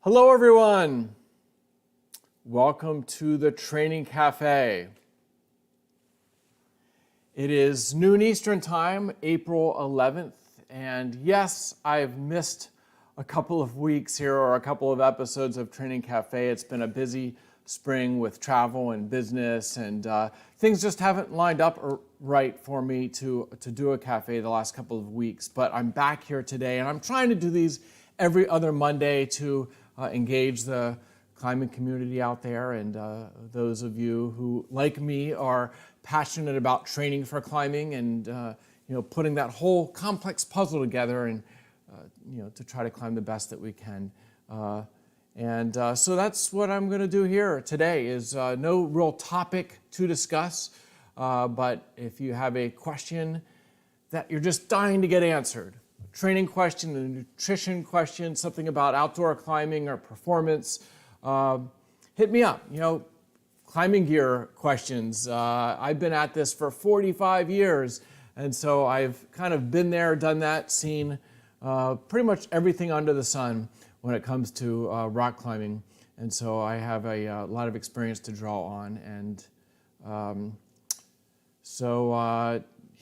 Hello everyone, welcome to the Training Cafe. It is noon Eastern time, April 11th, and yes, I've missed a couple of weeks here or a couple of episodes of Training Cafe. It's been a busy spring with travel and business, and things just haven't lined up right for me to do a cafe the last couple of weeks, but I'm back here today and I'm trying to do these every other Monday to engage the climbing community out there, and those of you who, like me, are passionate about training for climbing and putting that whole complex puzzle together and to try to climb the best that we can. So that's what I'm going to do here today. Is no real topic to discuss, but if you have a question that you're just dying to get answered, training question, a nutrition question, something about outdoor climbing or performance, hit me up. Climbing gear questions. I've been at this for 45 years, and so I've kind of been there, done that, seen pretty much everything under the sun when it comes to rock climbing. And so I have a lot of experience to draw on. And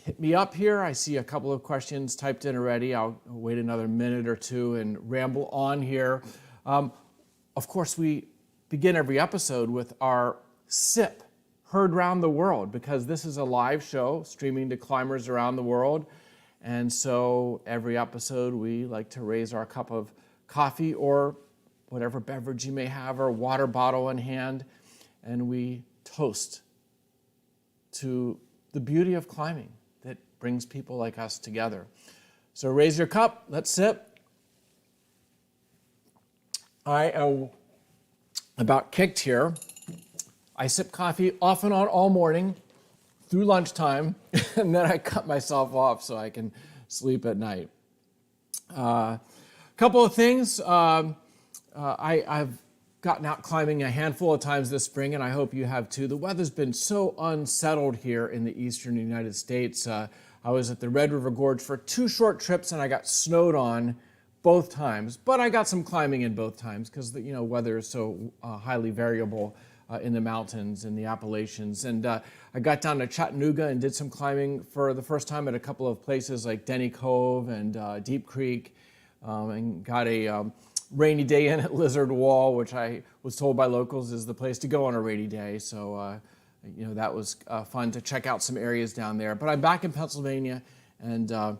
hit me up here. I see a couple of questions typed in already. I'll wait another minute or two and ramble on here. Of course, we begin every episode with our SIP, Heard Around the World, because this is a live show streaming to climbers around the world. And so every episode, we like to raise our cup of coffee or whatever beverage you may have, or water bottle in hand, and we toast to the beauty of climbing that brings people like us together. So raise your cup, let's sip. I am about kicked here. I sip coffee off and on all morning through lunchtime, and then I cut myself off so I can sleep at night. Couple of things. I've gotten out climbing a handful of times this spring, and I hope you have too. The weather's been so unsettled here in the eastern United States. I was at the Red River Gorge for 2 short trips, and I got snowed on both times. But I got some climbing in both times because the weather is so highly variable in the mountains and the Appalachians. And I got down to Chattanooga and did some climbing for the first time at a couple of places like Denny Cove and Deep Creek. And got a rainy day in at Lizard Wall, which I was told by locals is the place to go on a rainy day. So, that was fun to check out some areas down there. But I'm back in Pennsylvania and, kind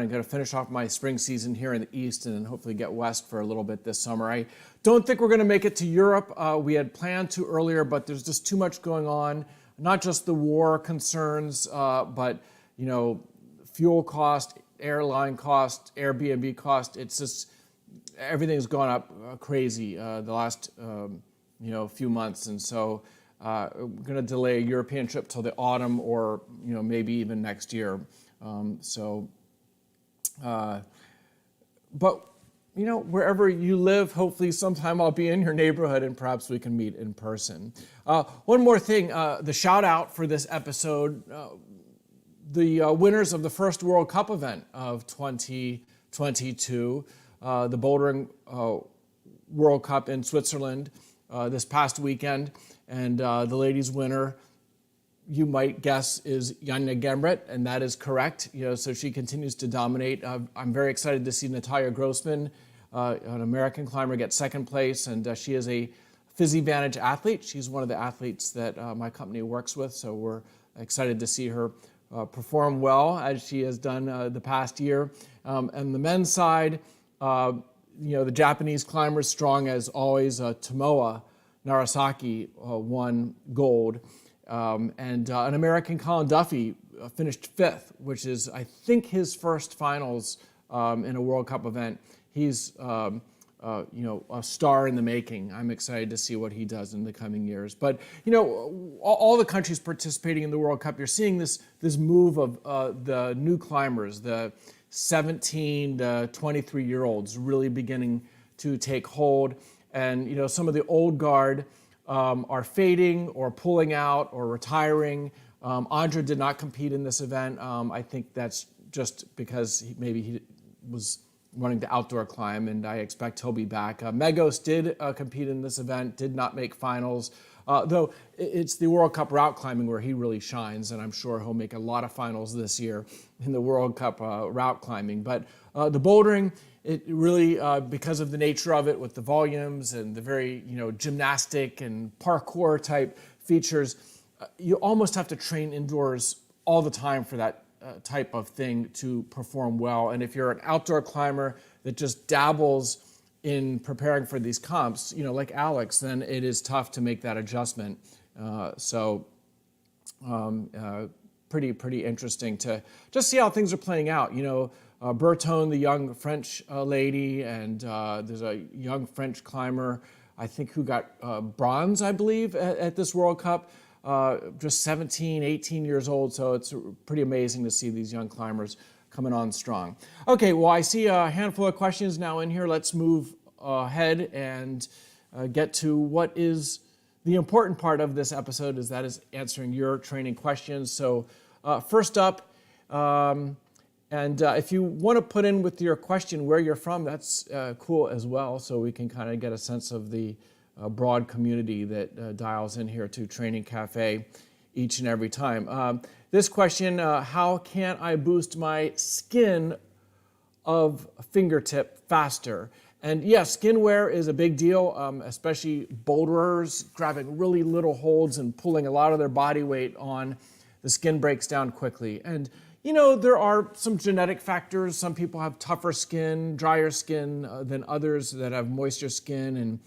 of going to finish off my spring season here in the east and then hopefully get west for a little bit this summer. I don't think we're going to make it to Europe. We had planned to earlier, but there's just too much going on. Not just the war concerns, but, fuel cost, airline cost, Airbnb cost. It's just, everything's gone up crazy the last, few months. And so we're going to delay a European trip till the autumn or, maybe even next year. But wherever you live, hopefully sometime I'll be in your neighborhood and perhaps we can meet in person. One more thing, the shout out for this episode, the winners of the first World Cup event of 2022, the bouldering World Cup in Switzerland this past weekend. And the ladies' winner, you might guess, is Janja Gemret, and that is correct. So she continues to dominate. I'm very excited to see Natalia Grossman, an American climber, get second place, and she is a PhysiVantage athlete. She's one of the athletes that my company works with, so we're excited to see her perform well as she has done the past year. And the men's side, the Japanese climbers strong as always. Tomoa Narasaki won gold. And an American, Colin Duffy, finished 5th, which is, I think, his first finals in a World Cup event. He's a star in the making. I'm excited to see what he does in the coming years. But, all the countries participating in the World Cup, you're seeing this move of the new climbers, the 17 to 23-year-olds really beginning to take hold. And, some of the old guard are fading or pulling out or retiring. Andra did not compete in this event. I think that's just because maybe he was wanting to outdoor climb, and I expect he'll be back. Megos did compete in this event, did not make finals, though it's the World Cup route climbing where he really shines, and I'm sure he'll make a lot of finals this year in the World Cup route climbing. But the bouldering, it really, because of the nature of it with the volumes and the very gymnastic and parkour type features, you almost have to train indoors all the time for that type of thing to perform well. And if you're an outdoor climber that just dabbles in preparing for these comps, like Alex, then it is tough to make that adjustment. Pretty interesting to just see how things are playing out. Bertone, the young French lady, and there's a young French climber, I think, who got bronze, I believe, at this World Cup. Just 17, 18 years old, so it's pretty amazing to see these young climbers coming on strong. Okay, well, I see a handful of questions now in here. Let's move ahead and get to what is the important part of this episode, that is answering your training questions. So first up, if you want to put in with your question where you're from, that's cool as well, so we can kind of get a sense of the broad community that dials in here to Training Cafe each and every time. This question, how can I boost my skin of fingertip faster? And yes, skin wear is a big deal, especially boulderers grabbing really little holds and pulling a lot of their body weight on. The skin breaks down quickly. And there are some genetic factors. Some people have tougher skin, drier skin than others that have moisture skin, and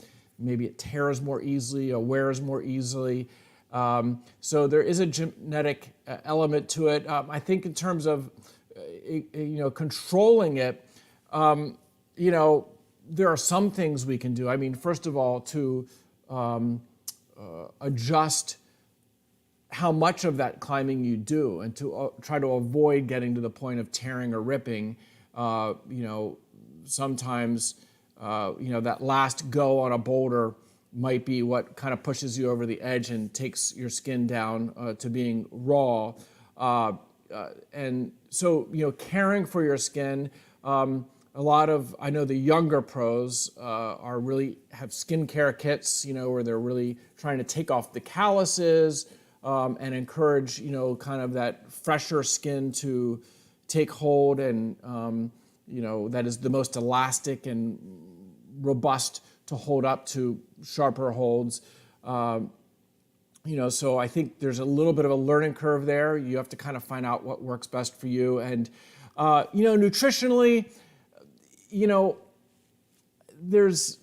maybe it tears more easily or wears more easily. So there is a genetic element to it. I think in terms of controlling it, there are some things we can do. I mean, first of all, to adjust how much of that climbing you do, and to try to avoid getting to the point of tearing or ripping. Sometimes that last go on a boulder might be what kind of pushes you over the edge and takes your skin down to being raw. And so, caring for your skin, I know the younger pros have skincare kits, where they're really trying to take off the calluses and encourage, kind of that fresher skin to take hold, and, that is the most elastic and robust to hold up to sharper holds. So I think there's a little bit of a learning curve there. You have to kind of find out what works best for you. And, nutritionally, there's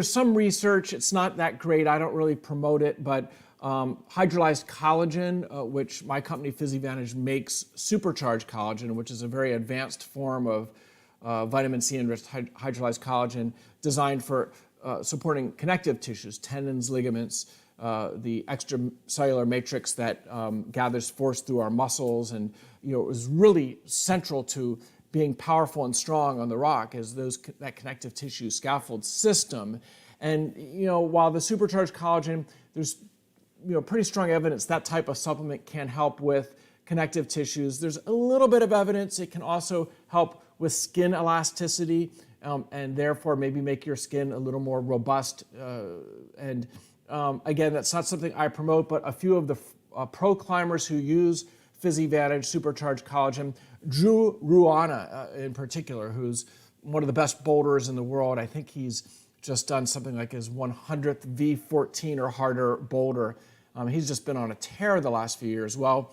some research. It's not that great. I don't really promote it, but hydrolyzed collagen, which my company PhysiVantage makes supercharged collagen, which is a very advanced form of vitamin C enriched hydrolyzed collagen designed for supporting connective tissues, tendons, ligaments, the extracellular matrix that gathers force through our muscles, and it was really central to being powerful and strong on the rock as that connective tissue scaffold system. And while the supercharged collagen, there's pretty strong evidence that type of supplement can help with connective tissues. There's a little bit of evidence it can also help with skin elasticity, and therefore maybe make your skin a little more robust. Again, that's not something I promote, but a few of the pro climbers who use PhysiVantage supercharged collagen, Drew Ruana in particular, who's one of the best boulderers in the world. I think he's just done something like his 100th V14 or harder boulder. He's just been on a tear the last few years. Well,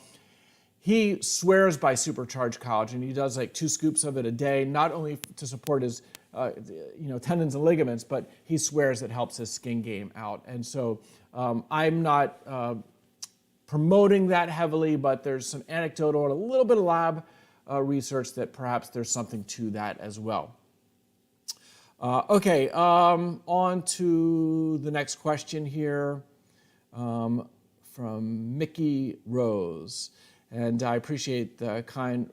he swears by supercharged collagen. He does like 2 scoops of it a day, not only to support his tendons and ligaments, but he swears it helps his skin game out. And so I'm not promoting that heavily, but there's some anecdotal and a little bit of lab research that perhaps there's something to that as well. On to the next question here from Mickey Rose. And I appreciate the kind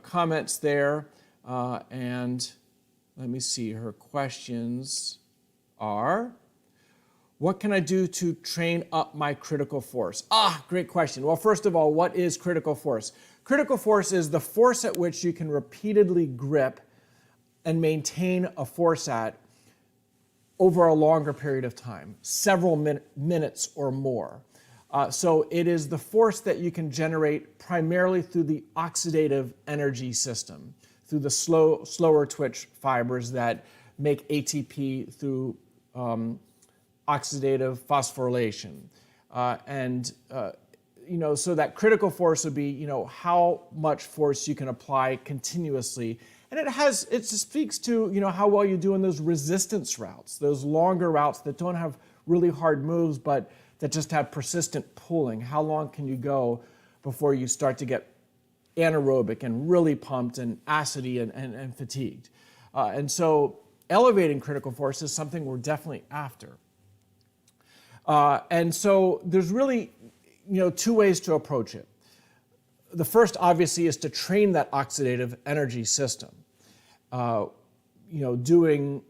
comments there. And let me see, her questions are, what can I do to train up my critical force? Great question. Well, first of all, what is critical force? Critical force is the force at which you can repeatedly grip and maintain a force at over a longer period of time, several minutes or more. So it is the force that you can generate primarily through the oxidative energy system, through the slower twitch fibers that make ATP through oxidative phosphorylation. So that critical force would be, how much force you can apply continuously. And it speaks to, how well you do in those resistance routes, those longer routes that don't have really hard moves, but that just have persistent pulling. How long can you go before you start to get anaerobic and really pumped and acidy and fatigued? And so elevating critical force is something we're definitely after. And so there's really, two ways to approach it. The first, obviously, is to train that oxidative energy system. Doing,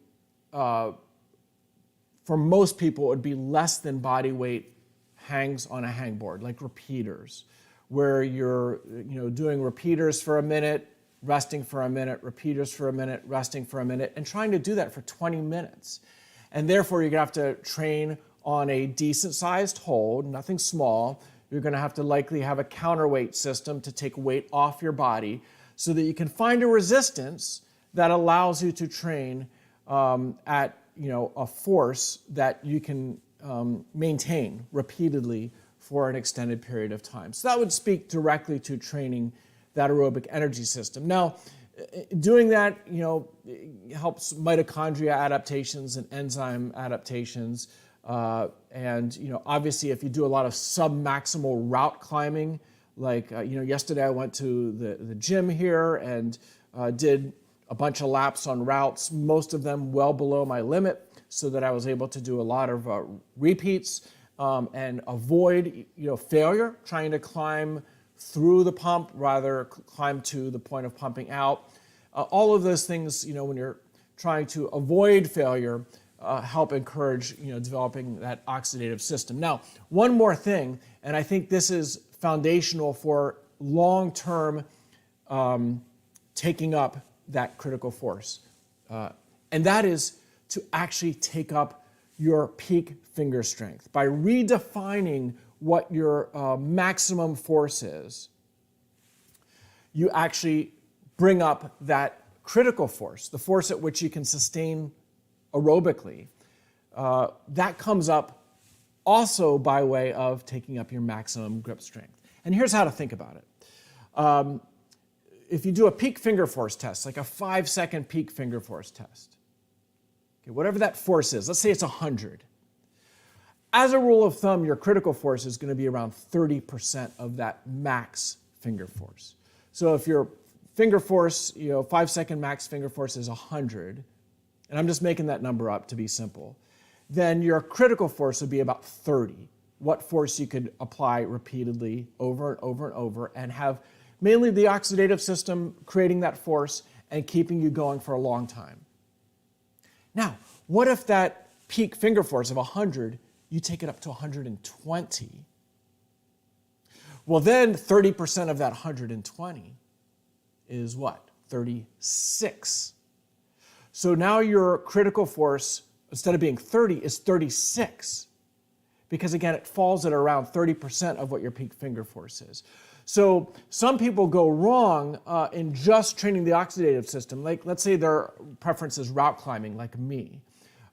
for most people, it would be less than body weight hangs on a hangboard, like repeaters, where you're, doing repeaters for a minute, resting for a minute, repeaters for a minute, resting for a minute, and trying to do that for 20 minutes. And therefore, you're going to have to train on a decent-sized hold, nothing small. You're going to have to likely have a counterweight system to take weight off your body so that you can find a resistance that allows you to train at a force that you can maintain repeatedly for an extended period of time. So that would speak directly to training that aerobic energy system. Now, doing that, helps mitochondria adaptations and enzyme adaptations. Obviously, if you do a lot of submaximal route climbing, like, yesterday I went to the gym here and did a bunch of laps on routes, most of them well below my limit, so that I was able to do a lot of repeats and avoid, failure, trying to climb through the pump, rather climb to the point of pumping out. All of those things, when you're trying to avoid failure, help encourage, developing that oxidative system. Now, one more thing, and I think this is foundational for long-term taking up that critical force, and that is to actually take up your peak finger strength. By redefining what your maximum force is, you actually bring up that critical force, the force at which you can sustain aerobically. That comes up also by way of taking up your maximum grip strength. And here's how to think about it. If you do a peak finger force test, like a 5-second peak finger force test, okay, whatever that force is, let's say it's 100. As a rule of thumb, your critical force is going to be around 30% of that max finger force. So if your finger force, 5-second max finger force is 100, and I'm just making that number up to be simple, then your critical force would be about 30. What force you could apply repeatedly over and over and over and have mainly the oxidative system creating that force and keeping you going for a long time. Now, what if that peak finger force of 100, you take it up to 120? Well, then 30% of that 120 is what? 36. So now your critical force, instead of being 30, is 36. Because again, it falls at around 30% of what your peak finger force is. So some people go wrong in just training the oxidative system. Like, let's say their preference is route climbing, like me.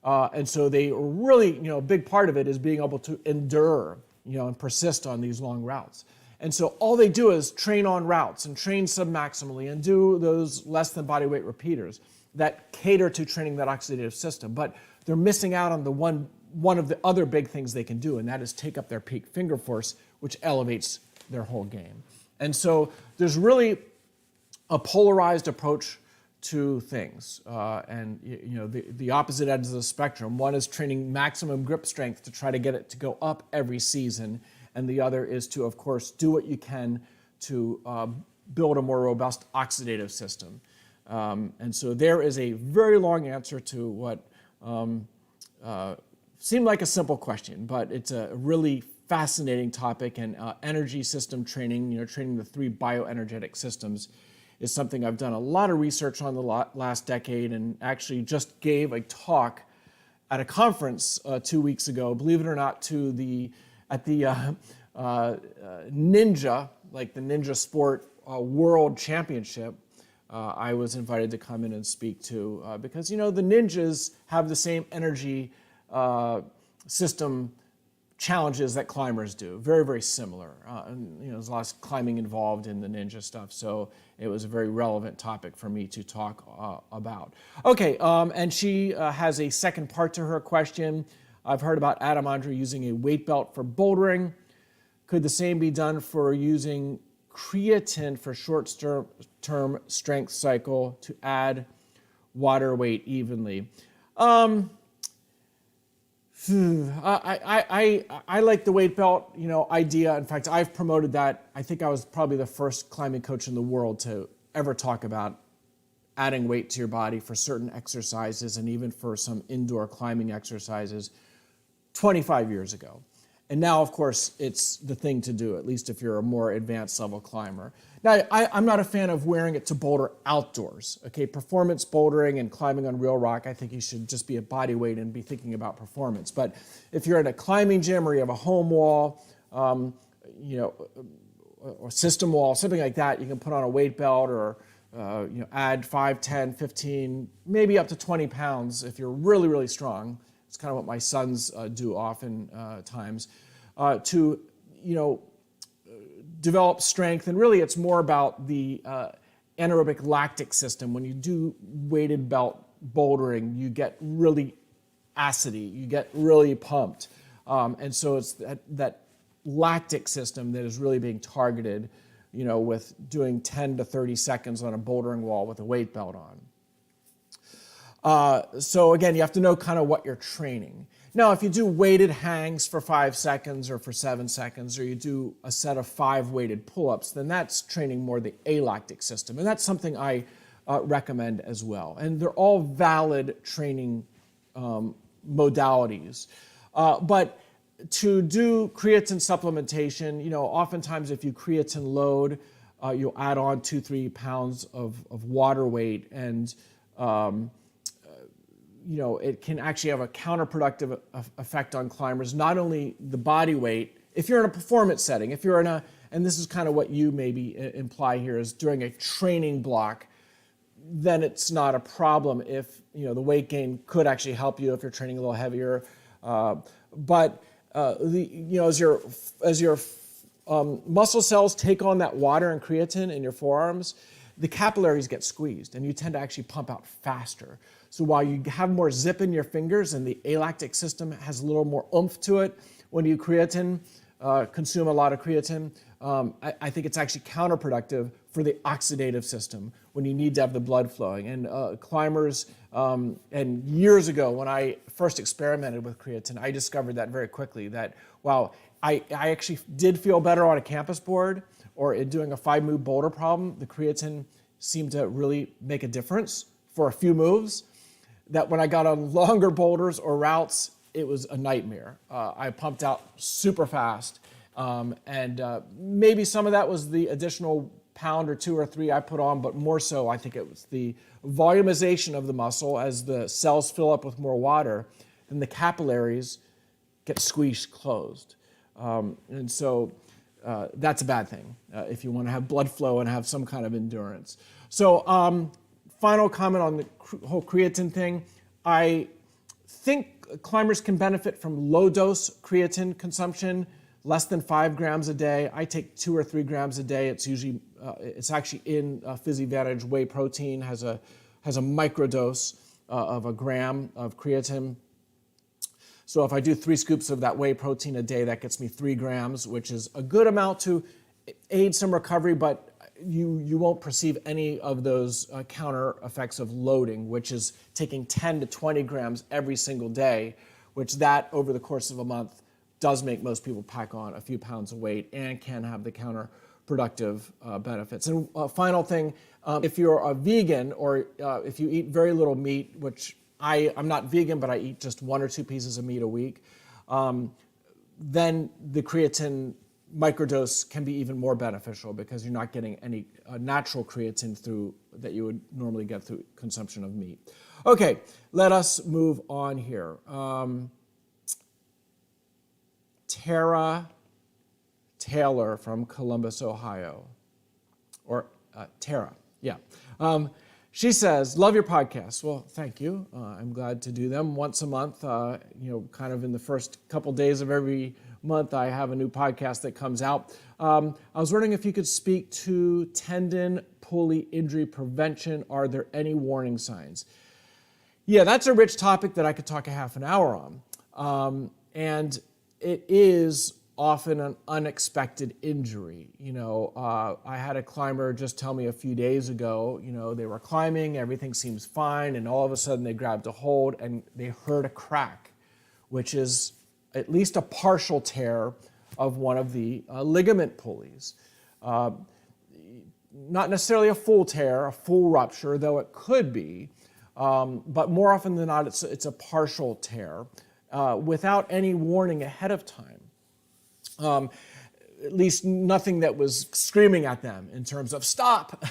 And so they really, a big part of it is being able to endure, and persist on these long routes. And so all they do is train on routes and train submaximally and do those less than body weight repeaters that cater to training that oxidative system. But they're missing out on the one of the other big things they can do, and that is take up their peak finger force, which elevates their whole game. And so there's really a polarized approach to things, and the opposite ends of the spectrum. One is training maximum grip strength to try to get it to go up every season, and the other is to, of course, do what you can to build a more robust oxidative system. And so there is a very long answer to what seemed like a simple question, but it's a really fascinating topic, and energy system training, training the 3 bioenergetic systems is something I've done a lot of research on the last decade, and actually just gave a talk at a conference 2 weeks ago, believe it or not, at the Ninja, like the Ninja Sport World Championship. I was invited to come in and speak to because, the ninjas have the same energy system challenges that climbers do. Very, very similar. And, there's a lot of climbing involved in the ninja stuff, so it was a very relevant topic for me to talk about. Okay, and she has a second part to her question. I've heard about Adam Andre using a weight belt for bouldering. Could the same be done for using creatine for short-term strength cycle to add water weight evenly? I like the weight belt, idea. In fact, I've promoted that. I think I was probably the first climbing coach in the world to ever talk about adding weight to your body for certain exercises and even for some indoor climbing exercises 25 years ago. And now, of course, it's the thing to do, at least if you're a more advanced level climber. Now, I'm not a fan of wearing it to boulder outdoors. Okay, performance bouldering and climbing on real rock, I think you should just be at body weight and be thinking about performance. But if you're in a climbing gym or you have a home wall, or system wall, something like that, you can put on a weight belt or add 5, 10, 15, maybe up to 20 pounds if you're really, really strong. It's kind of what my sons do often times to, develop strength. And really it's more about the anaerobic lactic system. When you do weighted belt bouldering, you get really acidy, you get really pumped. And so it's that lactic system that is really being targeted, with doing 10 to 30 seconds on a bouldering wall with a weight belt on. So again, you have to know kind of what you're training. Now, if you do weighted hangs for 5 seconds or for 7 seconds, or you do a set of 5 weighted pull-ups, then that's training more the alactic system. And that's something I recommend as well. And they're all valid training modalities. But to do creatine supplementation, oftentimes if you creatine load, you'll add on 2-3 pounds of water weight, and it can actually have a counterproductive effect on climbers, not only the body weight. If you're in a performance setting, if you're in and this is kind of what you maybe imply here, is during a training block, then it's not a problem if, the weight gain could actually help you if you're training a little heavier. But as your muscle cells take on that water and creatine in your forearms, the capillaries get squeezed and you tend to actually pump out faster. So while you have more zip in your fingers and the alactic system has a little more oomph to it, when you consume a lot of creatine, I think it's actually counterproductive for the oxidative system when you need to have the blood flowing. And climbers, and years ago when I first experimented with creatine, I discovered that very quickly, that while I actually did feel better on a campus board or in doing a 5-move boulder problem, the creatine seemed to really make a difference for a few moves. That when I got on longer boulders or routes, it was a nightmare. I pumped out super fast. And maybe some of that was the additional pound or 2 or 3 I put on, but more so I think it was the volumization of the muscle as the cells fill up with more water, then the capillaries get squeezed closed. And so that's a bad thing if you want to have blood flow and have some kind of endurance. So final comment on the whole creatine thing. I think climbers can benefit from low dose creatine consumption, less than 5 grams a day. I take 2 or 3 grams a day. It's usually, it's actually in PhysiVantage whey protein, has a microdose of 1 gram of creatine. So if I do 3 scoops of that whey protein a day, that gets me 3 grams, which is a good amount to aid some recovery, but you won't perceive any of those counter effects of loading, which is taking 10 to 20 grams every single day, which that over the course of a month does make most people pack on a few pounds of weight and can have the counterproductive benefits. And final thing, if you're a vegan or if you eat very little meat, which I'm not vegan, but I eat just 1 or 2 pieces of meat a week, then the creatine microdose can be even more beneficial because you're not getting any natural creatine through that you would normally get through consumption of meat. Okay, let us move on here. Tara Taylor from Columbus, Ohio, or Tara, yeah. She says, love your podcast. Well, thank you. I'm glad to do them once a month. Kind of in the first couple days of every month, I have a new podcast that comes out. I was wondering if you could speak to tendon pulley injury prevention. Are there any warning signs? Yeah, that's a rich topic that I could talk a half an hour on. And it is often an unexpected injury. I had a climber just tell me a few days ago, they were climbing, everything seems fine, and all of a sudden they grabbed a hold and they heard a crack, which is at least a partial tear of one of the ligament pulleys. Not necessarily a full tear, a full rupture, though it could be, but more often than not, it's a partial tear without any warning ahead of time. At least nothing that was screaming at them in terms of stop.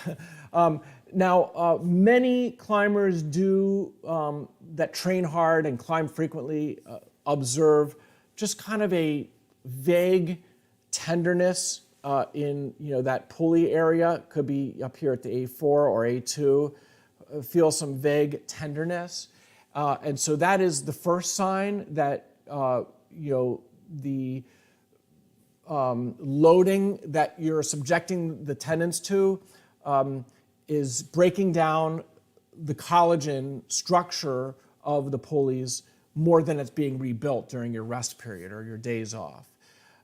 Now, many climbers that train hard and climb frequently observe just kind of a vague tenderness in that pulley area. Could be up here at the A4 or A2. Feel some vague tenderness, and so that is the first sign that the loading that you're subjecting the tendons to is breaking down the collagen structure of the pulleys more than it's being rebuilt during your rest period or your days off.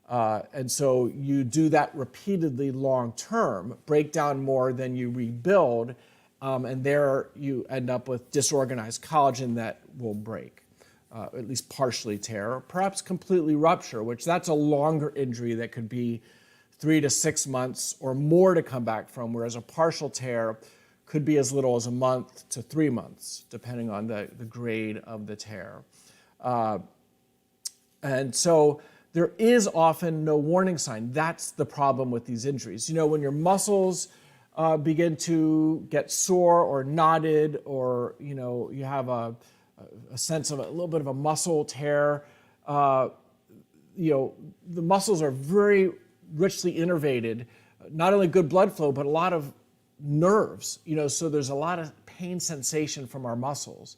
And so you do that repeatedly long term, break down more than you rebuild, and there you end up with disorganized collagen that will break. At least partially tear, or perhaps completely rupture, which that's a longer injury that could be 3 to 6 months or more to come back from, whereas a partial tear could be as little as a month to 3 months, depending on the grade of the tear. And so there is often no warning sign. That's the problem with these injuries. When your muscles begin to get sore or knotted, or you have a sense of a little bit of a muscle tear. The muscles are very richly innervated, not only good blood flow, but a lot of nerves, so there's a lot of pain sensation from our muscles.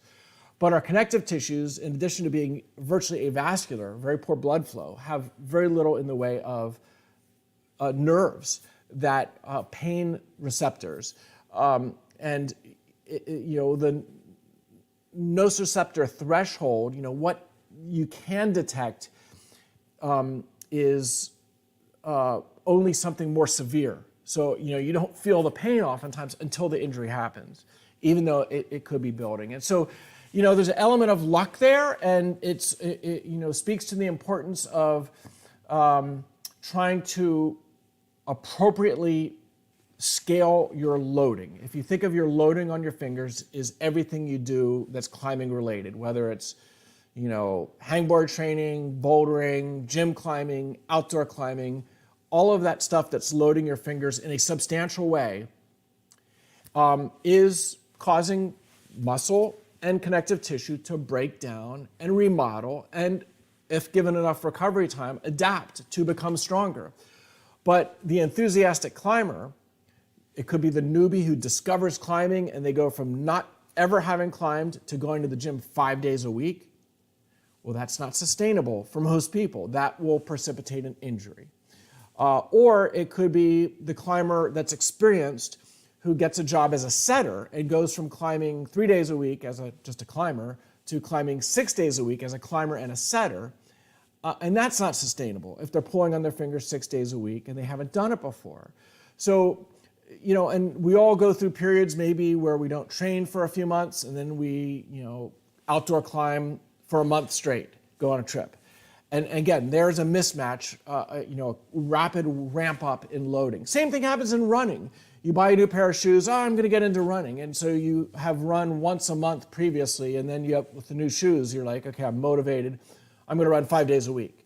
But our connective tissues, in addition to being virtually avascular, very poor blood flow, have very little in the way of nerves, that pain receptors. And the nociceptor threshold, what you can detect is only something more severe. So, you don't feel the pain oftentimes until the injury happens, even though it could be building. And so, there's an element of luck there, and it speaks to the importance of trying to appropriately scale your loading. If you think of your loading on your fingers is everything you do that's climbing related, whether it's, hangboard training, bouldering, gym climbing, outdoor climbing, all of that stuff that's loading your fingers in a substantial way is causing muscle and connective tissue to break down and remodel, and if given enough recovery time, adapt to become stronger. But the enthusiastic climber, it could be the newbie who discovers climbing and they go from not ever having climbed to going to the gym 5 days a week. Well, that's not sustainable for most people. That will precipitate an injury. Or it could be the climber that's experienced who gets a job as a setter and goes from climbing 3 days a week as just a climber to climbing 6 days a week as a climber and a setter. And that's not sustainable if they're pulling on their fingers 6 days a week and they haven't done it before. So, and we all go through periods maybe where we don't train for a few months and then we, outdoor climb for a month straight, go on a trip. And again, there's a mismatch, rapid ramp up in loading. Same thing happens in running. You buy a new pair of shoes, I'm going to get into running. And so you have run once a month previously, and then with the new shoes, you're like, okay, I'm motivated. I'm going to run 5 days a week.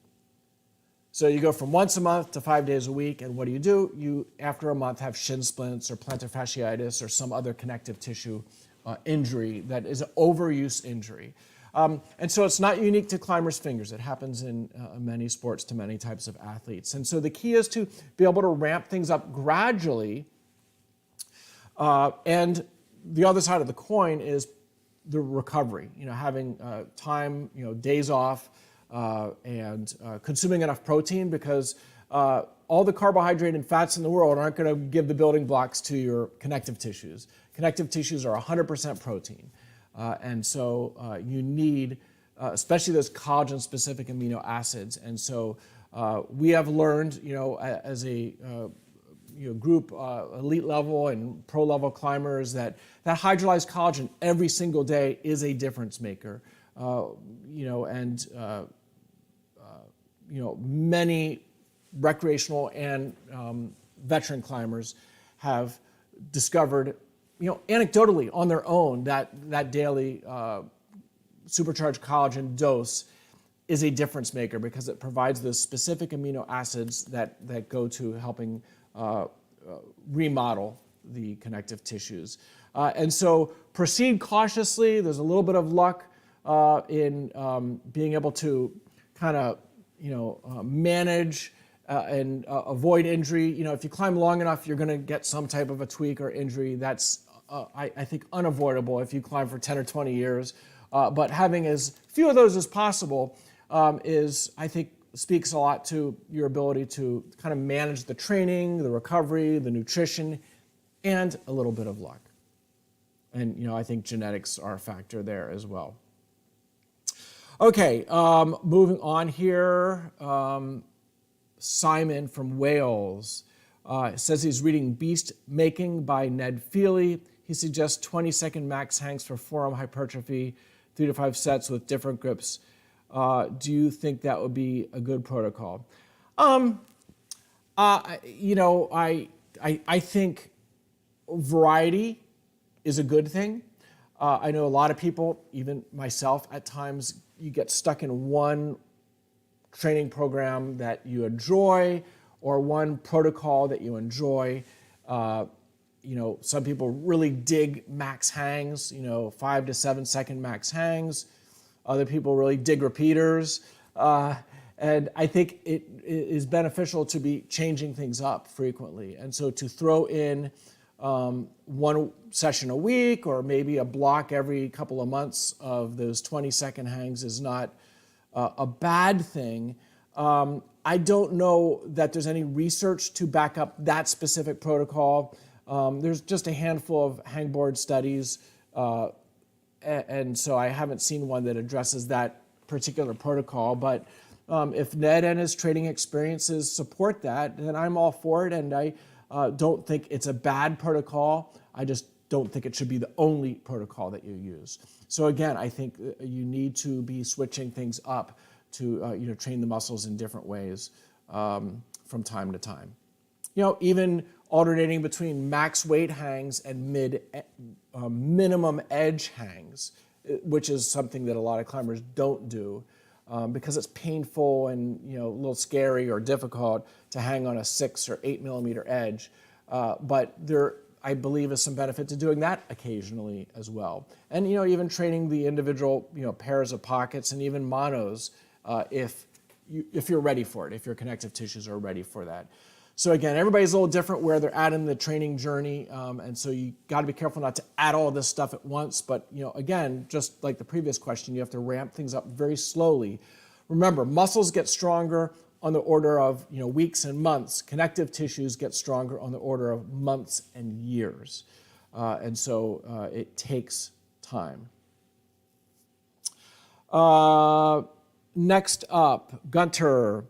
So you go from once a month to 5 days a week, and what do? You, after a month, have shin splints or plantar fasciitis or some other connective tissue injury that is an overuse injury. And so it's not unique to climbers' fingers. It happens in many sports to many types of athletes. And so the key is to be able to ramp things up gradually. And the other side of the coin is the recovery, having time, days off, and consuming enough protein, because all the carbohydrate and fats in the world aren't going to give the building blocks to your connective tissues. Connective tissues are 100% protein. And so you need, especially those collagen-specific amino acids. And so we have learned, as a group, elite level and pro level climbers, that hydrolyzed collagen every single day is a difference maker. Many recreational and veteran climbers have discovered, anecdotally on their own, that daily supercharged collagen dose is a difference maker, because it provides those specific amino acids that go to helping remodel the connective tissues. And so proceed cautiously. There's a little bit of luck in being able to kind of manage and avoid injury. If you climb long enough, you're going to get some type of a tweak or injury. That's I think unavoidable if you climb for 10 or 20 years. But having as few of those as possible I think, speaks a lot to your ability to kind of manage the training, the recovery, the nutrition, and a little bit of luck. And I think genetics are a factor there as well. Okay, moving on here. Simon from Wales says he's reading Beast Making by Ned Feely. He suggests 20-second max hangs for forearm hypertrophy, 3 to 5 sets with different grips. Do you think that would be a good protocol? I think variety is a good thing. I know a lot of people, even myself at times, you get stuck in one training program that you enjoy or one protocol that you enjoy. Some people really dig max hangs, 5 to 7 second max hangs. Other people really dig repeaters. And I think it is beneficial to be changing things up frequently. And so to throw in one session a week or maybe a block every couple of months of those 20-second hangs is not a bad thing. I don't know that there's any research to back up that specific protocol. There's just a handful of hangboard studies, and so I haven't seen one that addresses that particular protocol. But if Ned and his training experiences support that, then I'm all for it, and I don't think it's a bad protocol. I just don't think it should be the only protocol that you use. So again, I think you need to be switching things up to train the muscles in different ways from time to time. Even alternating between max weight hangs and minimum edge hangs, which is something that a lot of climbers don't do because it's painful and a little scary or difficult to hang on a 6 or 8 millimeter edge. But there, I believe, is some benefit to doing that occasionally as well. And even training the individual pairs of pockets and even monos if you're ready for it, if your connective tissues are ready for that. So again, everybody's a little different where they're at in the training journey, and so you got to be careful not to add all this stuff at once. But again, just like the previous question, you have to ramp things up very slowly. Remember, muscles get stronger on the order of weeks and months. Connective tissues get stronger on the order of months and years, and so it takes time. Next up, Gunter.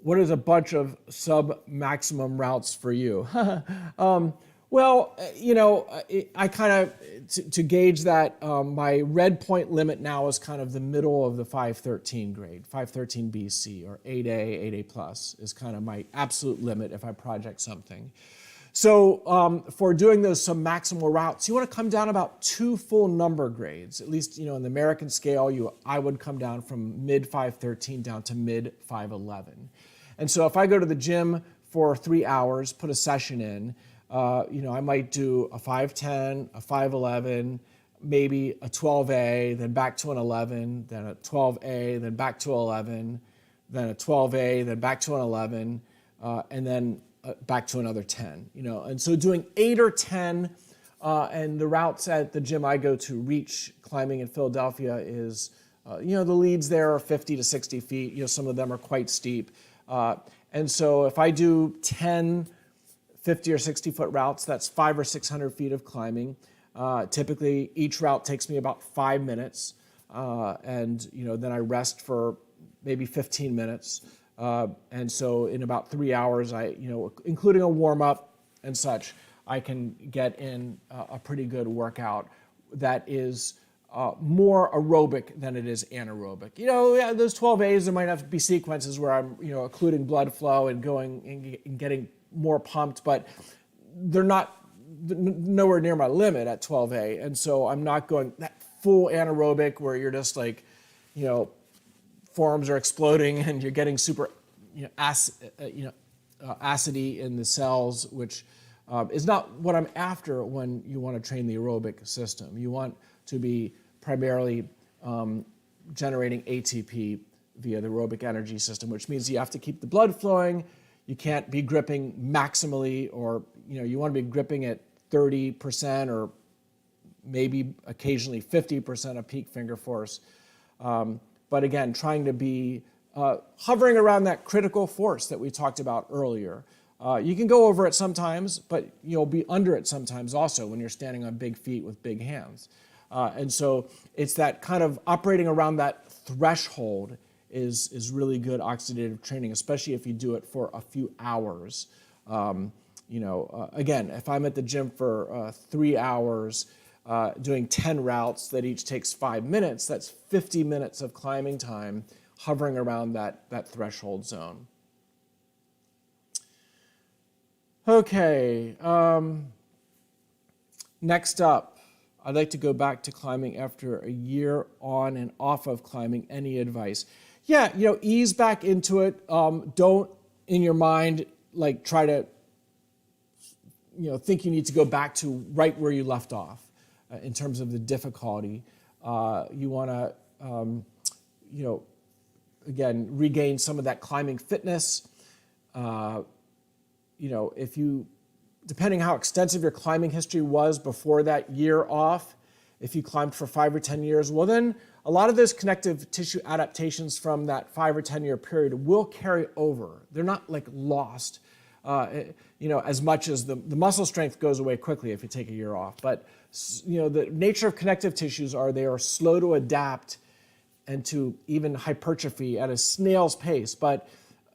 What is a bunch of sub-maximum routes for you? Well, I kind of, to gauge that, my red point limit now is kind of the middle of the 513 grade, 513 BC or 8A, 8A plus is kind of my absolute limit if I project something. So for doing those submaximal routes, you want to come down about 2 full number grades. At least, in the American scale, I would come down from mid 513 down to mid 511. And so if I go to the gym for 3 hours, put a session in, I might do a 510, a 511, maybe a 12A, then back to an 11, then a 12A, then back to 11, then a 12A, then back to an 11, and then back to another 10. And so doing 8 or 10, and the routes at the gym I go to, Reach Climbing in Philadelphia, is, the leads there are 50 to 60 feet. Some of them are quite steep. And so if I do 10 50 or 60 foot routes, that's 500 or 600 feet of climbing. Typically, each route takes me about 5 minutes, and then I rest for maybe 15 minutes. And so in about 3 hours, including a warm up and such, I can get in a pretty good workout that is more aerobic than it is anaerobic. Those 12 A's, there might have to be sequences where I'm, occluding blood flow and going and getting more pumped, but they're nowhere near my limit at 12A. And so I'm not going that full anaerobic where you're just like, forearms are exploding and you're getting super, acidy in the cells, which is not what I'm after when you want to train the aerobic system. You want to be primarily generating ATP via the aerobic energy system, which means you have to keep the blood flowing. You can't be gripping maximally, or you want to be gripping at 30% or maybe occasionally 50% of peak finger force. But again, trying to be hovering around that critical force that we talked about earlier. You can go over it sometimes, but you'll be under it sometimes also when you're standing on big feet with big hands. And so it's that kind of operating around that threshold is really good oxidative training, especially if you do it for a few hours. Again, if I'm at the gym for 3 hours, doing 10 routes that each takes 5 minutes, that's 50 minutes of climbing time hovering around that threshold zone. Okay, next up, I'd like to go back to climbing after a year on and off of climbing. Any advice? Yeah, ease back into it. Don't, in your mind, try to, think you need to go back to right where you left off in terms of the difficulty. You want to, again, regain some of that climbing fitness. If you, depending how extensive your climbing history was before that year off, if you climbed for 5 or 10 years, well then a lot of those connective tissue adaptations from that 5 or 10 year period will carry over. They're not lost, as much as the muscle strength goes away quickly if you take a year off. But the nature of connective tissues they are slow to adapt and to even hypertrophy at a snail's pace, but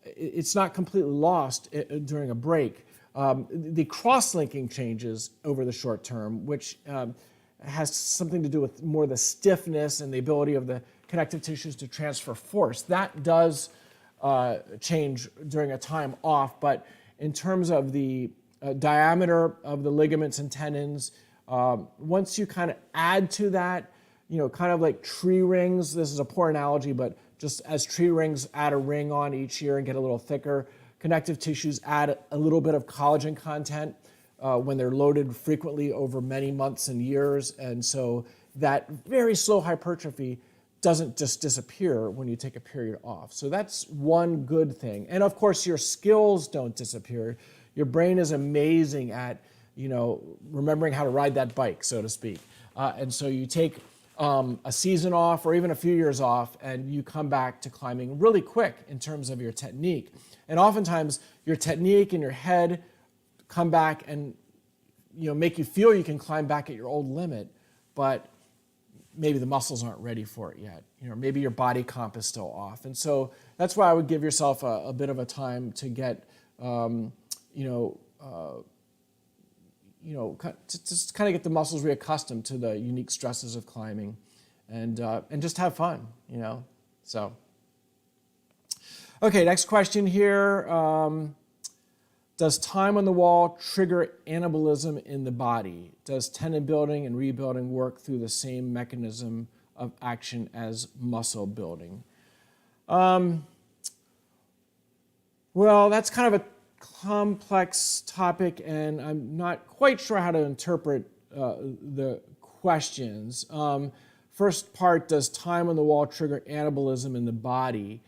it's not completely lost during a break. The cross-linking changes over the short term, which has something to do with more the stiffness and the ability of the connective tissues to transfer force. That does change during a time off, but in terms of the diameter of the ligaments and tendons, once you kind of add to that, kind of like tree rings, this is a poor analogy, but just as tree rings add a ring on each year and get a little thicker, connective tissues add a little bit of collagen content when they're loaded frequently over many months and years. And so that very slow hypertrophy doesn't just disappear when you take a period off. So that's one good thing. And of course, your skills don't disappear. Your brain is amazing at, remembering how to ride that bike, so to speak. And so you take a season off or even a few years off, and you come back to climbing really quick in terms of your technique. And oftentimes, your technique and your head come back and make you feel you can climb back at your old limit, but maybe the muscles aren't ready for it yet. Maybe your body comp is still off. And so that's why I would give yourself a bit of a time to get, just kind of get the muscles reaccustomed to the unique stresses of climbing, and just have fun, So, okay, next question here. Does time on the wall trigger anabolism in the body? Does tendon building and rebuilding work through the same mechanism of action as muscle building? Well, that's kind of a complex topic, and I'm not quite sure how to interpret the questions. First part, does time on the wall trigger anabolism in the body?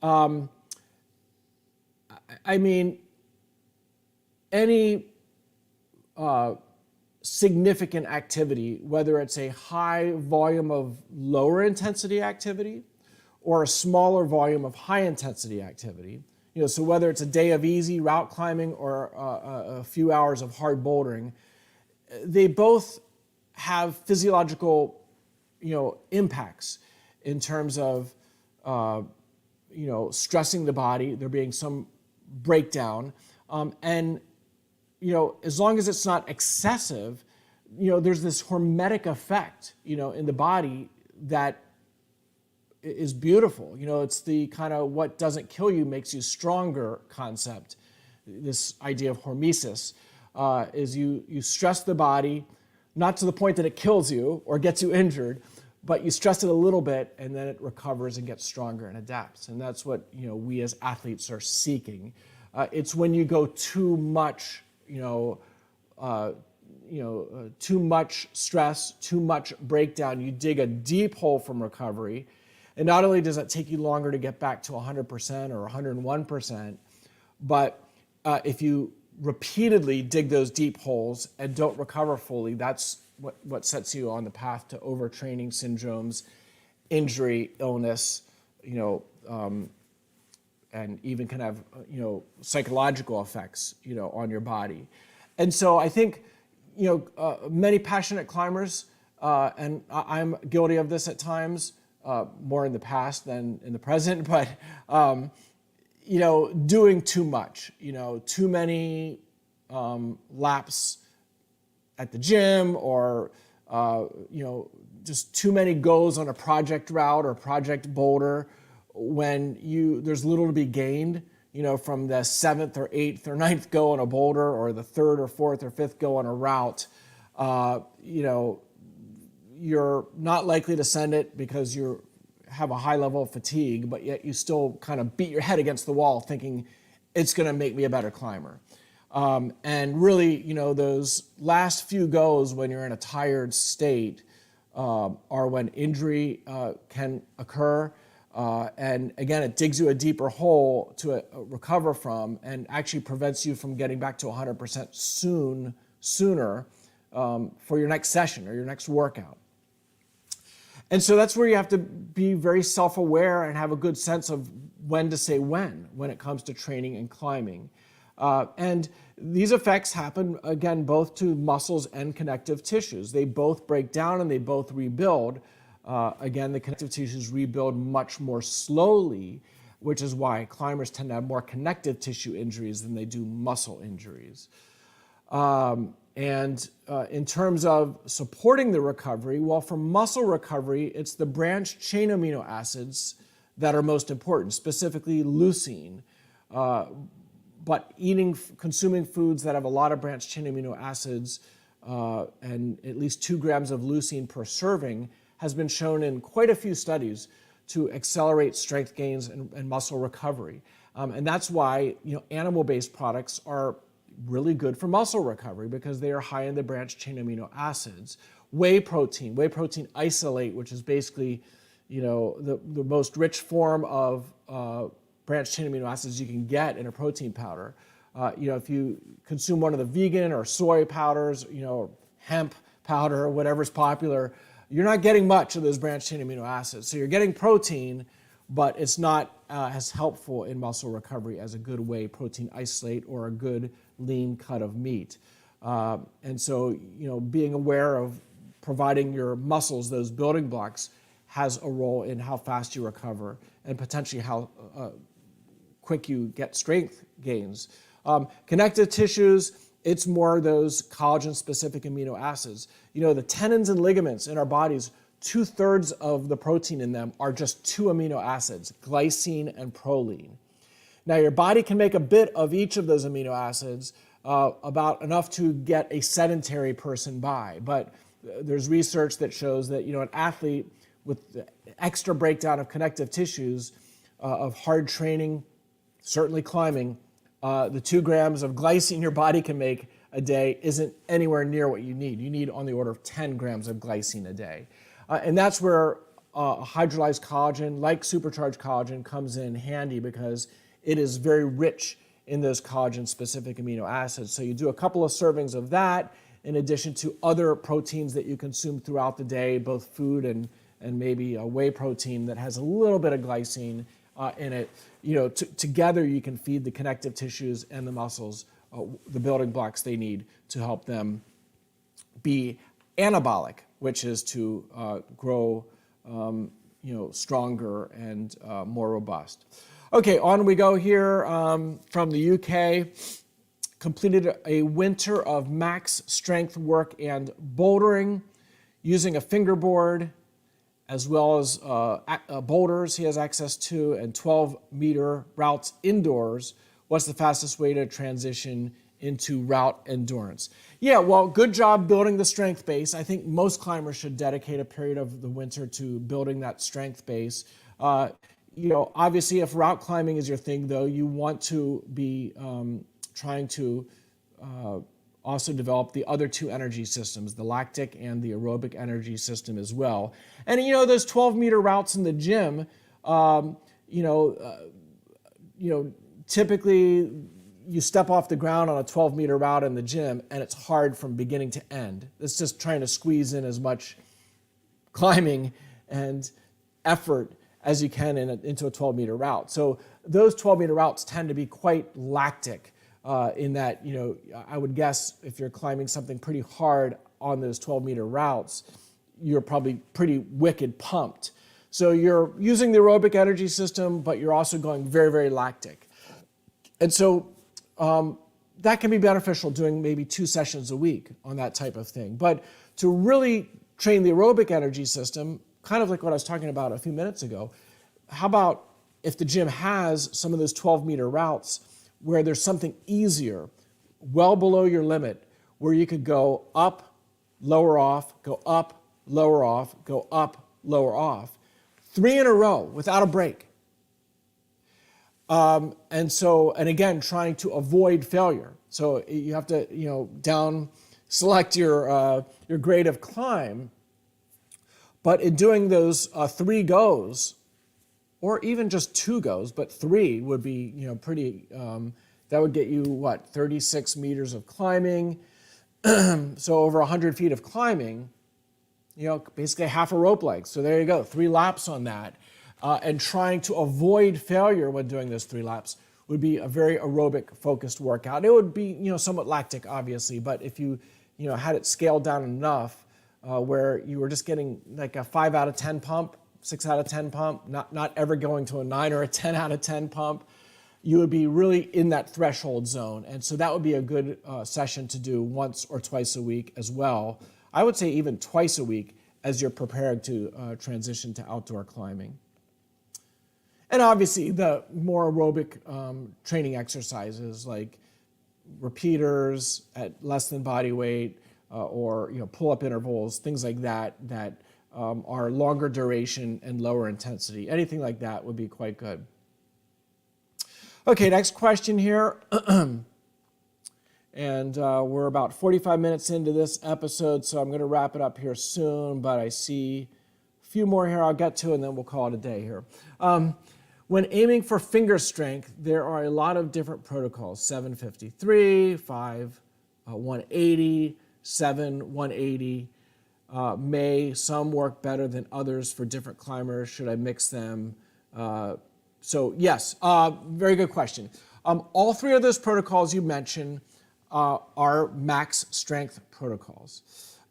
I mean, any significant activity, whether it's a high volume of lower intensity activity or a smaller volume of high intensity activity, so whether it's a day of easy route climbing or a few hours of hard bouldering, they both have physiological, impacts in terms of, stressing the body, there being some breakdown, and as long as it's not excessive, there's this hormetic effect, in the body that is beautiful. It's the kind of what doesn't kill you makes you stronger concept. This idea of hormesis is you stress the body, not to the point that it kills you or gets you injured, but you stress it a little bit and then it recovers and gets stronger and adapts. And that's what we as athletes are seeking. It's when you go too much, too much stress, too much breakdown, you dig a deep hole from recovery. And not only does it take you longer to get back to 100% or 101%, but if you repeatedly dig those deep holes and don't recover fully, that's what sets you on the path to overtraining syndromes, injury, illness, and even can have, psychological effects, on your body. And so I think, many passionate climbers, and I'm guilty of this at times, more in the past than in the present, but, doing too much, too many laps at the gym or, just too many goes on a project route or project boulder when there's little to be gained, from the 7th or 8th or 9th go on a boulder or the 3rd or 4th or 5th go on a route. You're not likely to send it because you have a high level of fatigue, but yet you still kind of beat your head against the wall thinking it's going to make me a better climber. And really, those last few goes when you're in a tired state are when injury can occur. And again, it digs you a deeper hole to recover from and actually prevents you from getting back to 100% sooner for your next session or your next workout. And so that's where you have to be very self-aware and have a good sense of when to say when it comes to training and climbing. And these effects happen, again, both to muscles and connective tissues. They both break down and they both rebuild. Again, the connective tissues rebuild much more slowly, which is why climbers tend to have more connective tissue injuries than they do muscle injuries. And in terms of supporting the recovery, well, for muscle recovery, it's the branched chain amino acids that are most important, specifically leucine. But consuming foods that have a lot of branched chain amino acids and at least 2 grams of leucine per serving has been shown in quite a few studies to accelerate strength gains and muscle recovery. And that's why animal-based products are really good for muscle recovery because they are high in the branched chain amino acids. Whey protein isolate, which is basically the most rich form of branched chain amino acids you can get in a protein powder. If you consume one of the vegan or soy powders, hemp powder or whatever's popular, you're not getting much of those branched chain amino acids. So you're getting protein, but it's not as helpful in muscle recovery as a good whey protein isolate or a good lean cut of meat. And so, being aware of providing your muscles those building blocks has a role in how fast you recover and potentially how quick you get strength gains. Connective tissues, it's more those collagen-specific amino acids. The tendons and ligaments in our bodies, 2/3 of the protein in them are just 2 amino acids, glycine and proline. Now, your body can make a bit of each of those amino acids, about enough to get a sedentary person by. But there's research that shows that an athlete with the extra breakdown of connective tissues, of hard training, certainly climbing, the 2 grams of glycine your body can make a day isn't anywhere near what you need. You need on the order of 10 grams of glycine a day. And that's where hydrolyzed collagen, like supercharged collagen, comes in handy, because it is very rich in those collagen-specific amino acids. So you do a couple of servings of that in addition to other proteins that you consume throughout the day, both food and maybe a whey protein that has a little bit of glycine in it. Together you can feed the connective tissues and the muscles the building blocks they need to help them be anabolic, which is to grow stronger and more robust. Okay, on we go here from the UK. Completed a winter of max strength work and bouldering using a fingerboard, as well as boulders he has access to, and 12-meter routes indoors. What's the fastest way to transition into route endurance? Yeah, well, good job building the strength base. I think most climbers should dedicate a period of the winter to building that strength base. Obviously, if route climbing is your thing, though, you want to be trying to also develop the other 2 energy systems, the lactic and the aerobic energy system as well. And those 12-meter routes in the gym, typically you step off the ground on a 12-meter route in the gym, and it's hard from beginning to end. It's just trying to squeeze in as much climbing and effort as you can into a 12-meter route. So those 12-meter routes tend to be quite lactic in that, I would guess if you're climbing something pretty hard on those 12-meter routes, you're probably pretty wicked pumped. So you're using the aerobic energy system, but you're also going very, very lactic. And so that can be beneficial doing maybe 2 sessions a week on that type of thing. But to really train the aerobic energy system, kind of like what I was talking about a few minutes ago, how about if the gym has some of those 12-meter routes where there's something easier, well below your limit, where you could go up, lower off, go up, lower off, go up, lower off, 3 in a row without a break. And again, trying to avoid failure. So you have to, down select your grade of climb. But in doing those 3 goes, or even just 2 goes, but 3 would be, pretty. That would get you 36 meters of climbing. So over 100 feet of climbing. Basically half a rope length. So there you go, 3 laps on that. And trying to avoid failure when doing those 3 laps would be a very aerobic focused workout. It would be, somewhat lactic, obviously, but if you, had it scaled down enough where you were just getting like a 5 out of 10 pump, 6 out of 10 pump, not ever going to a 9 or a 10 out of 10 pump, you would be really in that threshold zone. And so that would be a good session to do once or twice a week as well. I would say even twice a week as you're preparing to transition to outdoor climbing. And obviously the more aerobic training exercises like repeaters at less than body weight or pull-up intervals, things like that are longer duration and lower intensity. Anything like that would be quite good. Okay, next question here. And we're about 45 minutes into this episode, so I'm going to wrap it up here soon, but I see a few more here I'll get to, and then we'll call it a day here. When aiming for finger strength, there are a lot of different protocols, 753, 5, 180, 7, 180. Some work better than others for different climbers. Should I mix them? So yes, very good question. All 3 of those protocols you mentioned are max strength protocols.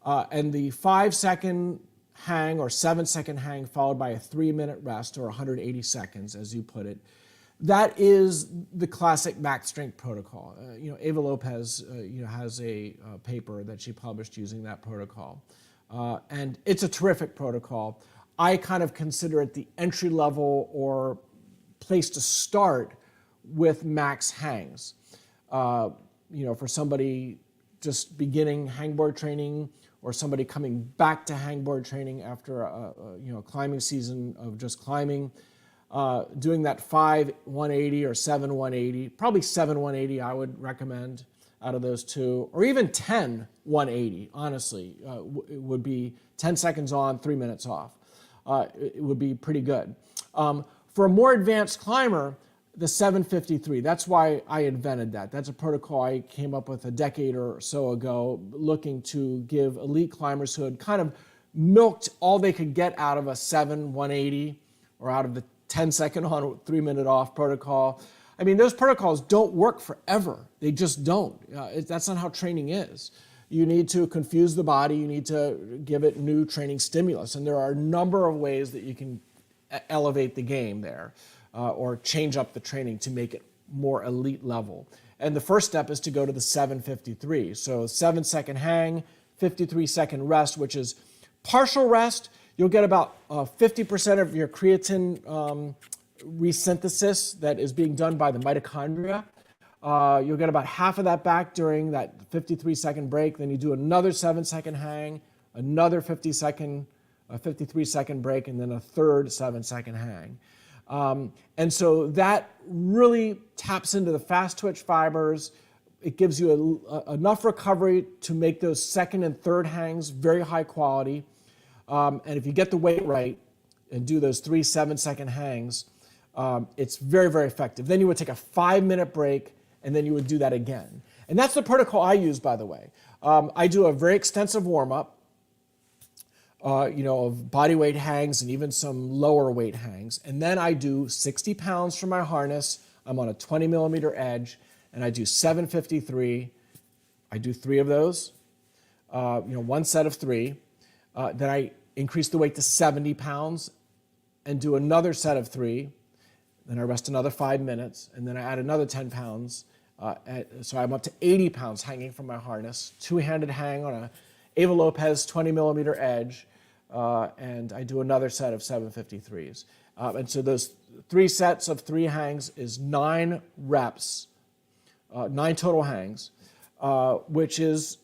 And the 5-second hang or 7-second hang followed by a 3-minute rest, or 180 seconds as you put it, that is the classic max strength protocol. Ava Lopez has a paper that she published using that protocol. And it's a terrific protocol. I kind of consider it the entry level or place to start with max hangs. For somebody just beginning hangboard training, or somebody coming back to hangboard training after a climbing season of just climbing, doing that 5 180 or 7 180, probably 7 180 I would recommend out of those two, or even 10 180, honestly. It would be 10 seconds on, 3 minutes off. It would be pretty good. For a more advanced climber, the 753, that's why I invented that. That's a protocol I came up with a decade or so ago, looking to give elite climbers who had kind of milked all they could get out of a 7 180 or out of the 10 second on, 3 minute off protocol. I mean, those protocols don't work forever. They just don't. That's not how training is. You need to confuse the body. You need to give it new training stimulus. And there are a number of ways that you can elevate the game there, or change up the training to make it more elite level. And the first step is to go to the 753. So 7 second hang, 53 second rest, which is partial rest. You'll get about 50% of your creatine resynthesis that is being done by the mitochondria. You'll get about half of that back during that 53 second break. Then you do another 7 second hang, another 53 second break, and then a third 7 second hang. And so that really taps into the fast twitch fibers. It gives you enough recovery to make those second and third hangs very high quality. And if you get the weight right and do those 3 7 second hangs, it's very, very effective. Then you would take a 5-minute break, and then you would do that again. And that's the protocol I use, by the way. I do a very extensive warm-up, of body weight hangs and even some lower weight hangs. And then I do 60 pounds from my harness. I'm on a 20 millimeter edge, and I do 753. I do 3 of those, one set of 3. Then I increase the weight to 70 pounds and do another set of 3. Then I rest another 5 minutes, and then I add another 10 pounds. So I'm up to 80 pounds hanging from my harness, 2-handed hang on a Ava Lopez 20 millimeter edge, and I do another set of 753s. And so those 3 sets of 3 hangs is 9 reps, 9 total hangs, which is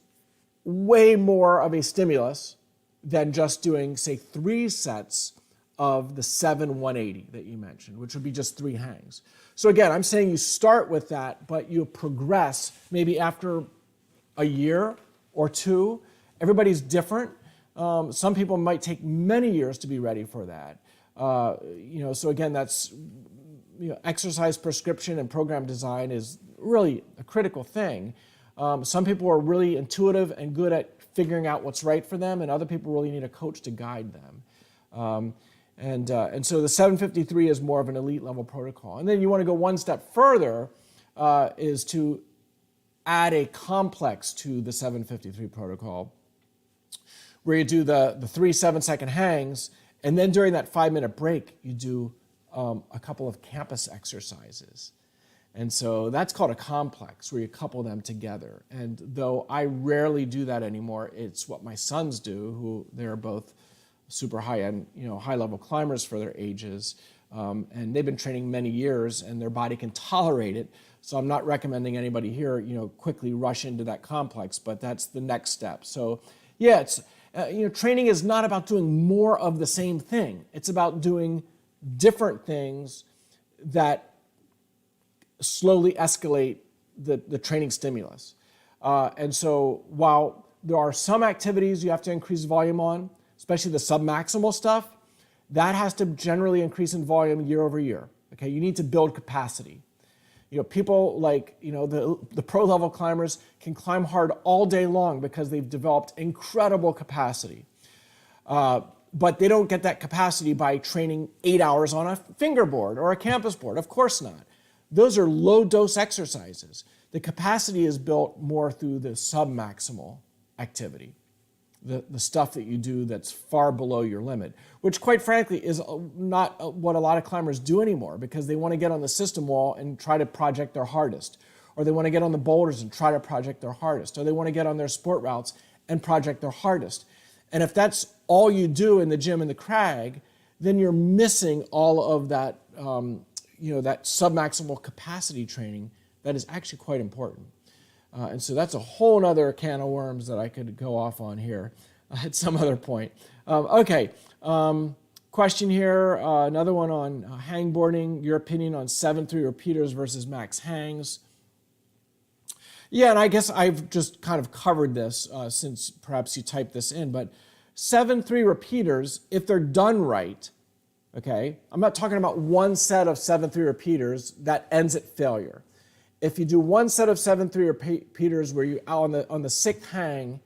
way more of a stimulus than just doing, say, 3 sets of the 7 180 that you mentioned, which would be just 3 hangs. So again, I'm saying you start with that, but you progress maybe after a year or 2. Everybody's different. Some people might take many years to be ready for that. So again, that's exercise prescription and program design is really a critical thing. Some people are really intuitive and good at figuring out what's right for them, and other people really need a coach to guide them. And so the 753 is more of an elite level protocol. And then you want to go one step further, is to add a complex to the 753 protocol, where you do the 3 7-second hangs, and then during that 5-minute break, you do a couple of campus exercises. And so that's called a complex, where you couple them together. And though I rarely do that anymore, it's what my sons do, who they're both super high-end, high-level climbers for their ages. And they've been training many years, and their body can tolerate it. So I'm not recommending anybody here, quickly rush into that complex, but that's the next step. So yeah, it's, training is not about doing more of the same thing. It's about doing different things that slowly escalate the training stimulus. And so while there are some activities you have to increase volume on, especially the submaximal stuff, that has to generally increase in volume year over year. Okay, you need to build capacity. People like, the pro level climbers can climb hard all day long because they've developed incredible capacity. But they don't get that capacity by training 8 hours on a fingerboard or a campus board. Of course not. Those are low dose exercises. The capacity is built more through the submaximal activity, the stuff that you do that's far below your limit, which quite frankly is not what a lot of climbers do anymore, because they want to get on the system wall and try to project their hardest, or they want to get on the boulders and try to project their hardest, or they want to get on their sport routes and project their hardest. And if that's all you do in the gym in the crag, then you're missing all of that that submaximal capacity training that is actually quite important. And so that's a whole other can of worms that I could go off on here at some other point. Question here, another one on hangboarding, your opinion on 7-3 repeaters versus max hangs. Yeah, and I guess I've just kind of covered this since perhaps you typed this in, but 7-3 repeaters, if they're done right, okay, I'm not talking about one set of 7-3 repeaters that ends at failure. If you do one set of 7-3 repeaters where you on the sixth hang,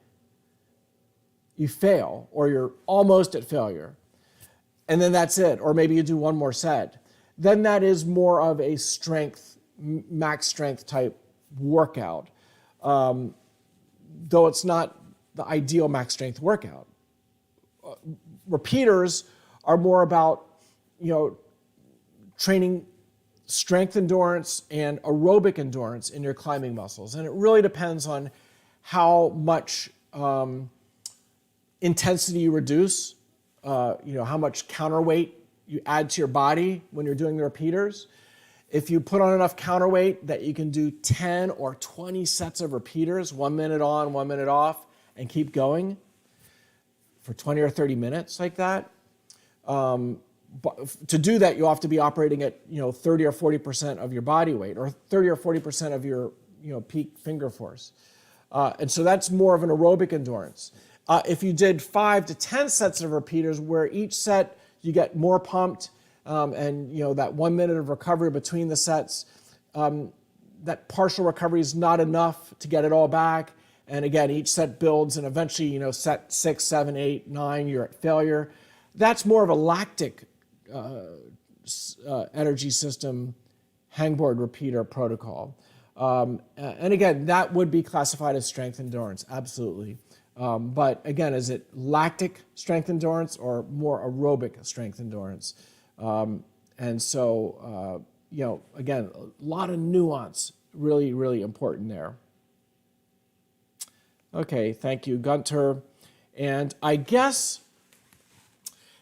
you fail, or you're almost at failure, and then that's it, or maybe you do one more set, then that is more of a strength, max strength type workout, though it's not the ideal max strength workout. Repeaters are more about, training strength endurance and aerobic endurance in your climbing muscles. And it really depends on how much intensity you reduce, how much counterweight you add to your body when you're doing the repeaters. If you put on enough counterweight that you can do 10 or 20 sets of repeaters, 1 minute on, 1 minute off, and keep going for 20 or 30 minutes like that, but to do that, you have to be operating at 30 or 40% of your body weight, or 30 or 40% of your peak finger force, and so that's more of an aerobic endurance. If you did 5 to 10 sets of repeaters, where each set you get more pumped, and that 1 minute of recovery between the sets, that partial recovery is not enough to get it all back. And again, each set builds, and eventually, set 6, 7, 8, 9, you're at failure. That's more of a lactic energy system hangboard repeater protocol. And again, that would be classified as strength endurance, absolutely. But again, is it lactic strength endurance or more aerobic strength endurance? And so, again, a lot of nuance, really, really important there. Okay, thank you, Gunter. And I guess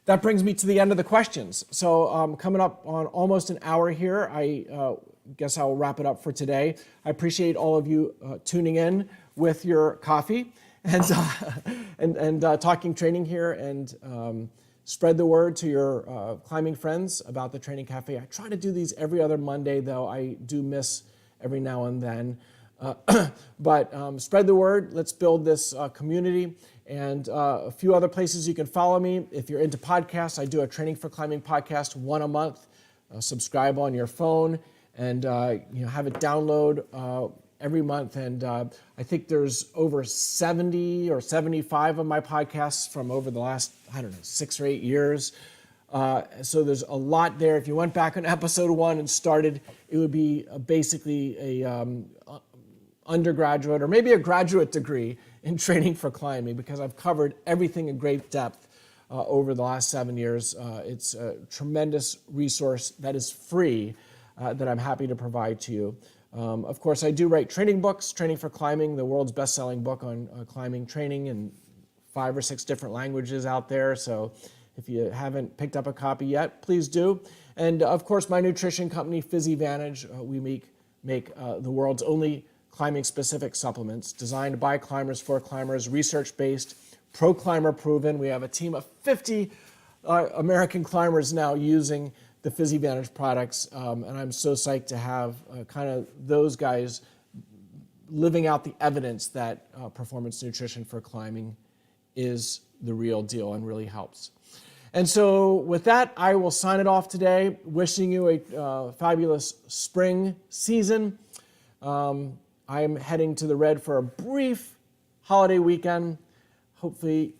that brings me to the end of the questions. So coming up on almost an hour here, I guess I'll wrap it up for today. I appreciate all of you tuning in with your coffee and talking training here, and spread the word to your climbing friends about the Training Cafe. I try to do these every other Monday, though I do miss every now and then. But spread the word. Let's build this community. And a few other places you can follow me. If you're into podcasts, I do a Training for Climbing podcast, one a month. Subscribe on your phone and have it download every month. And I think there's over 70 or 75 of my podcasts from over the last, 6 or 8 years. So there's a lot there. If you went back on episode 1 and started, it would be basically a undergraduate or maybe a graduate degree in training for climbing, because I've covered everything in great depth over the last 7 years. It's a tremendous resource that is free that I'm happy to provide to you. Of course, I do write training books, Training for Climbing, the world's best-selling book on climbing training in 5 or 6 different languages out there. So if you haven't picked up a copy yet, please do. And of course, my nutrition company, PhysiVantage, we make the world's only climbing-specific supplements designed by climbers for climbers, research-based, pro-climber proven. We have a team of 50 American climbers now using the PhysiVantage products, and I'm so psyched to have kind of those guys living out the evidence that performance nutrition for climbing is the real deal and really helps. And so with that, I will sign it off today, wishing you a fabulous spring season. I'm heading to the Red for a brief holiday weekend. Hopefully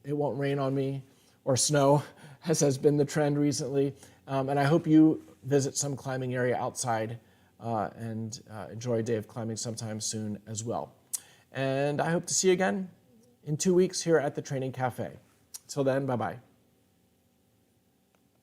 it won't rain on me or snow, as has been the trend recently. And I hope you visit some climbing area outside and enjoy a day of climbing sometime soon as well. And I hope to see you again in 2 weeks here at the Training Cafe. Till then, bye-bye.